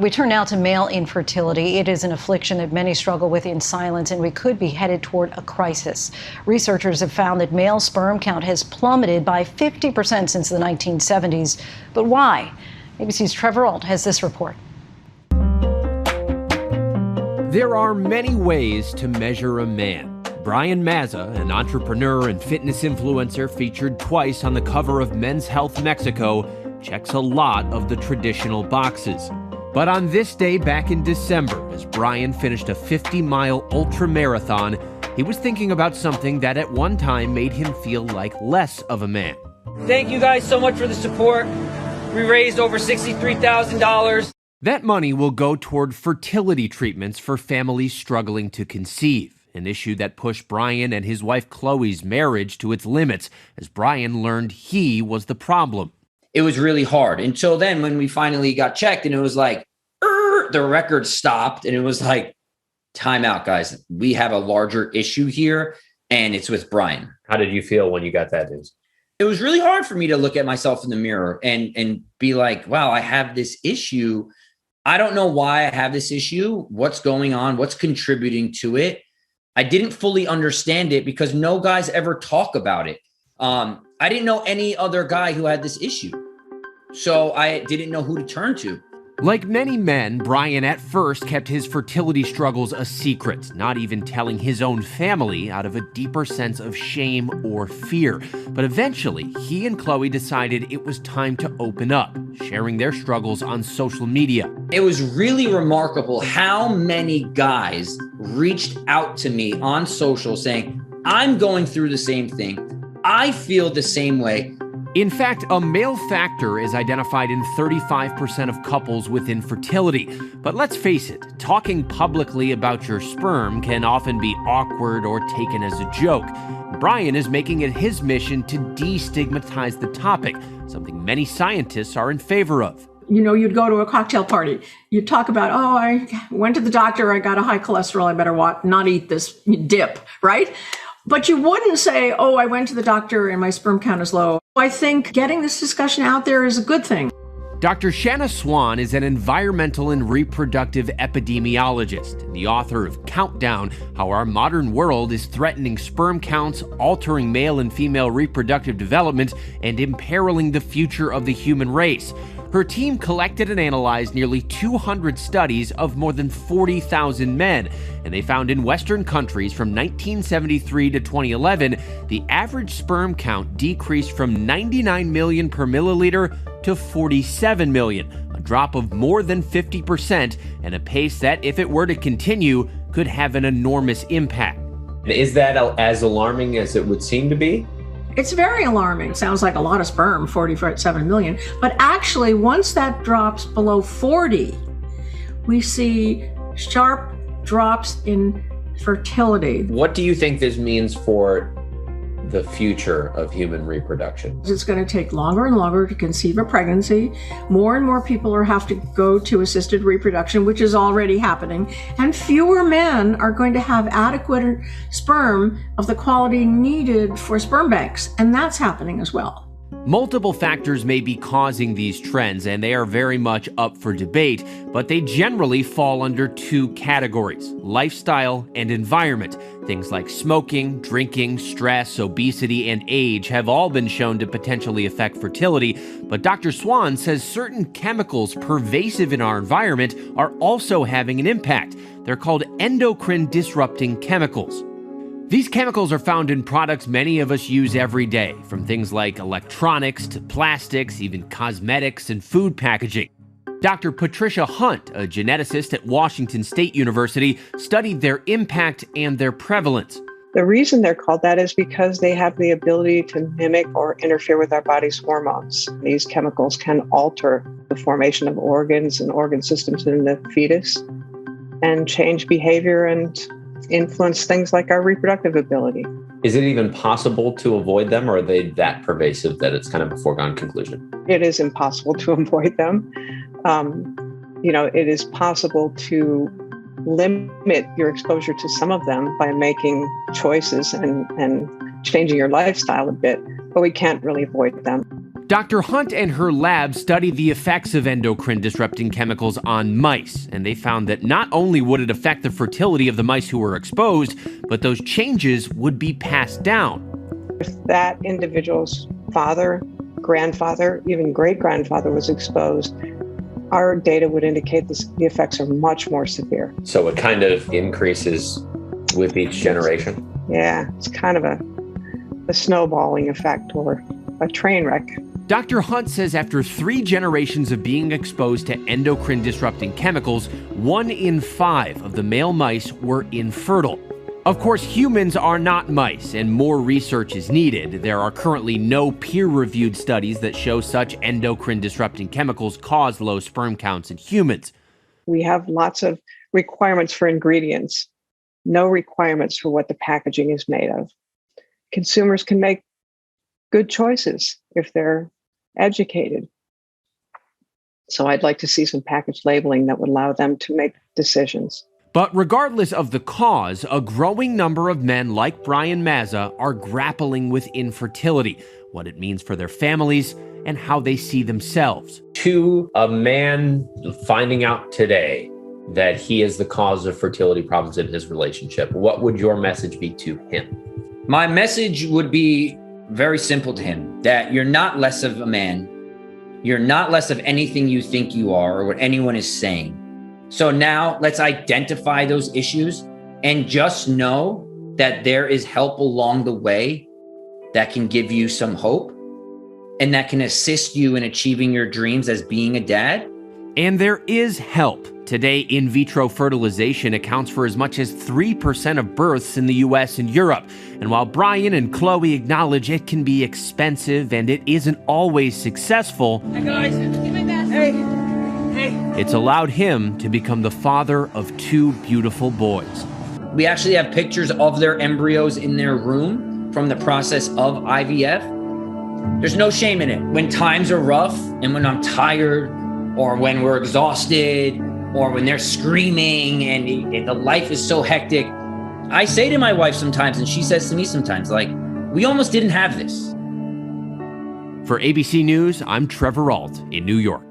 We turn now to male infertility. It is an affliction that many struggle with in silence, and we could be headed toward a crisis. Researchers have found that male sperm count has plummeted by 50% since the 1970s. But why? ABC's Trevor Ault has this report. There are many ways to measure a man. Brian Mazza, an entrepreneur and fitness influencer featured twice on the cover of Men's Health Mexico, checks a lot of the traditional boxes. But on this day back in December, as Brian finished a 50-mile ultra marathon, he was thinking about something that at one time made him feel like less of a man. Thank you guys so much for the support. We raised over $63,000. That money will go toward fertility treatments for families struggling to conceive, an issue that pushed Brian and his wife Chloe's marriage to its limits, as Brian learned he was the problem. It was really hard until then when we finally got checked and it was like, the record stopped and it was like, time out, guys. We have a larger issue here and it's with Brian. How did you feel when you got that news? It was really hard for me to look at myself in the mirror and be like, wow, I have this issue. I don't know why I have this issue. What's going on? What's contributing to it? I didn't fully understand it because no guys ever talk about it. I didn't know any other guy who had this issue. So I didn't know who to turn to. Like many men, Brian at first kept his fertility struggles a secret, not even telling his own family out of a deeper sense of shame or fear. But eventually, he and Chloe decided it was time to open up, sharing their struggles on social media. It was really remarkable how many guys reached out to me on social saying, I'm going through the same thing. I feel the same way. In fact, a male factor is identified in 35% of couples with infertility. But let's face it, talking publicly about your sperm can often be awkward or taken as a joke. Brian is making it his mission to destigmatize the topic, something many scientists are in favor of. You know, you'd go to a cocktail party. You'd talk about, oh, I went to the doctor, I got a high cholesterol, I better not eat this dip, right? But you wouldn't say, oh, I went to the doctor and my sperm count is low. I think getting this discussion out there is a good thing. Dr. Shanna Swan is an environmental and reproductive epidemiologist and the author of Countdown, How Our Modern World is Threatening Sperm Counts, Altering Male and Female Reproductive Development, and Imperiling the Future of the Human Race. Her team collected and analyzed nearly 200 studies of more than 40,000 men, and they found in Western countries from 1973 to 2011, the average sperm count decreased from 99 million per milliliter to 47 million, a drop of more than 50%, and a pace that, if it were to continue, could have an enormous impact. Is that as alarming as it would seem to be? It's very alarming. It sounds like a lot of sperm, 47 million. But actually, once that drops below 40, we see sharp drops in fertility. What do you think this means for the future of human reproduction? It's going to take longer and longer to conceive a pregnancy. More and more people have to go to assisted reproduction, which is already happening. And fewer men are going to have adequate sperm of the quality needed for sperm banks. And that's happening as well. Multiple factors may be causing these trends, and they are very much up for debate, but they generally fall under two categories: lifestyle and environment. Things like smoking, drinking, stress, obesity, and age have all been shown to potentially affect fertility, but Dr. Swan says certain chemicals pervasive in our environment are also having an impact. They're called endocrine disrupting chemicals. These chemicals are found in products many of us use every day, from things like electronics to plastics, even cosmetics and food packaging. Dr. Patricia Hunt, a geneticist at Washington State University, studied their impact and their prevalence. The reason they're called that is because they have the ability to mimic or interfere with our body's hormones. These chemicals can alter the formation of organs and organ systems in the fetus and change behavior and influence things like our reproductive ability. Is it even possible to avoid them, or are they that pervasive that it's kind of a foregone conclusion? It is impossible to avoid them. It is possible to limit your exposure to some of them by making choices and changing your lifestyle a bit, but we can't really avoid them. Dr. Hunt and her lab studied the effects of endocrine-disrupting chemicals on mice, and they found that not only would it affect the fertility of the mice who were exposed, but those changes would be passed down. If that individual's father, grandfather, even great-grandfather was exposed, our data would indicate the effects are much more severe. So it kind of increases with each generation? Yeah, it's kind of a snowballing effect or a train wreck. Dr. Hunt says after 3 generations of being exposed to endocrine-disrupting chemicals, 1 in 5 of the male mice were infertile. Of course, humans are not mice, and more research is needed. There are currently no peer-reviewed studies that show such endocrine-disrupting chemicals cause low sperm counts in humans. We have lots of requirements for ingredients, no requirements for what the packaging is made of. Consumers can make good choices if they're educated. So I'd like to see some package labeling that would allow them to make decisions. But regardless of the cause, a growing number of men like Brian Mazza are grappling with infertility, what it means for their families, and how they see themselves. To a man finding out today that he is the cause of fertility problems in his relationship, what would your message be to him? My message would be very simple to him, that you're not less of a man. You're not less of anything you think you are or what anyone is saying. So now let's identify those issues and just know that there is help along the way that can give you some hope and that can assist you in achieving your dreams as being a dad. And there is help. Today, in vitro fertilization accounts for as much as 3% of births in the US and Europe. And while Brian and Chloe acknowledge it can be expensive and it isn't always successful, Hey guys, give me that. Hey. it's allowed him to become the father of 2 beautiful boys. We actually have pictures of their embryos in their room from the process of IVF. There's no shame in it. When times are rough and when I'm tired or when we're exhausted or when they're screaming and the life is so hectic, I say to my wife sometimes, and she says to me sometimes, like, we almost didn't have this. For ABC News, I'm Trevor Ault in New York.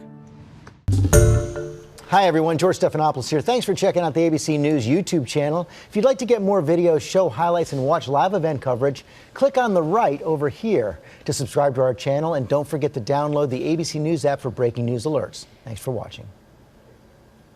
Hi everyone, George Stephanopoulos here. Thanks for checking out the ABC News YouTube channel. If you'd like to get more videos, show highlights, and watch live event coverage, click on the right over here to subscribe to our channel, and don't forget to download the ABC News app for breaking news alerts. Thanks for watching.